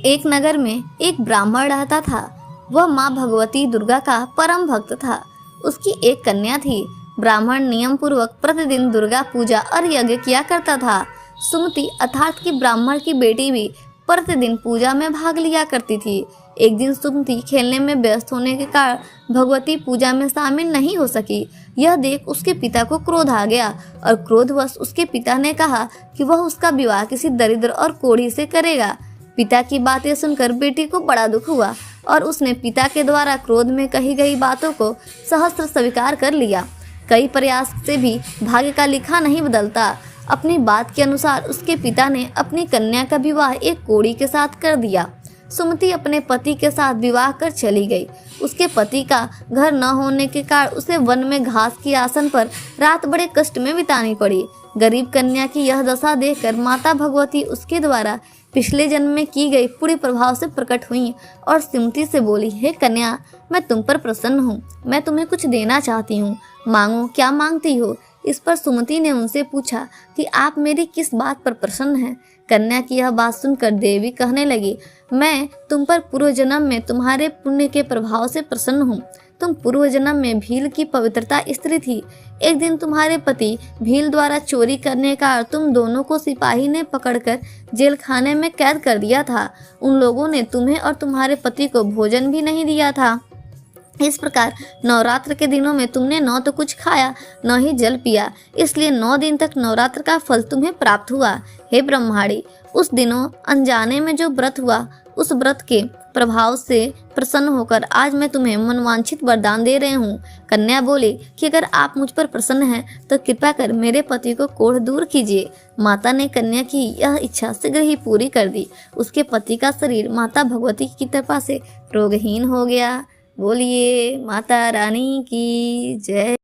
एक नगर में एक ब्राह्मण रहता था। वह माँ भगवती दुर्गा का परम भक्त था। उसकी एक कन्या थी। ब्राह्मण नियम पूर्वक प्रतिदिन दुर्गा पूजा और यज्ञ किया करता था। सुमति अर्थात की ब्राह्मण की बेटी भी प्रतिदिन पूजा में भाग लिया करती थी। एक दिन सुमति खेलने में व्यस्त होने के कारण भगवती पूजा में शामिल नहीं हो सकी। यह देख उसके पिता को क्रोध आ गया और क्रोधवश उसके पिता ने कहा कि वह उसका विवाह किसी दरिद्र और कोढ़ी से करेगा। पिता की बातें सुनकर बेटी को बड़ा दुख हुआ और उसने पिता के द्वारा क्रोध में कही गई बातों को सहस्त्र स्वीकार कर लिया। कई प्रयास से भी भाग्य का लिखा नहीं बदलता। अपनी बात के अनुसार उसके पिता ने अपनी कन्या का विवाह एक कोढ़ी के साथ कर दिया। सुमति अपने पति के साथ विवाह कर चली गई। उसके पति का घर न होने के कारण उसे वन में घास की आसन पर रात बड़े कष्ट में बितानी पड़ी। गरीब कन्या की यह दशा देखकर माता भगवती उसके द्वारा पिछले जन्म में की गई पूरे प्रभाव से प्रकट हुई और सुमति से बोली, हे कन्या, मैं तुम पर प्रसन्न हूँ। मैं तुम्हें कुछ देना चाहती हूँ, मांगो, क्या मांगती हो। इस पर सुमति ने उनसे पूछा कि आप मेरी किस बात पर प्रसन्न हैं। कन्या की यह बात सुनकर देवी कहने लगी, मैं तुम पर पूर्व जन्म में तुम्हारे पुण्य के प्रभाव से प्रसन्न हूँ। तुम पूर्व जन्म में भील की पवित्रता स्त्री थी। एक दिन तुम्हारे पति भील द्वारा चोरी करने का तुम दोनों को सिपाही ने पकड़कर जेल खाने में कैद कर दिया था। उन लोगों ने तुम्हें और तुम्हारे पति को भोजन भी नहीं दिया था। इस प्रकार नवरात्र के दिनों में तुमने न तो कुछ खाया न ही जल पिया, इसलिए 9 दिन तक नवरात्र का फल तुम्हें प्राप्त हुआ। हे ब्रह्माणी, उस दिनों अनजाने में जो व्रत हुआ, उस व्रत के प्रभाव से प्रसन्न होकर आज मैं तुम्हें मनवांछित वरदान दे रहे हूँ। कन्या बोली कि अगर आप मुझ पर प्रसन्न हैं तो कृपा कर मेरे पति को कोढ़ दूर कीजिए। माता ने कन्या की यह इच्छा शीघ्र ही पूरी कर दी। उसके पति का शरीर माता भगवती की कृपा से रोगहीन हो गया। बोलिए माता रानी की जय।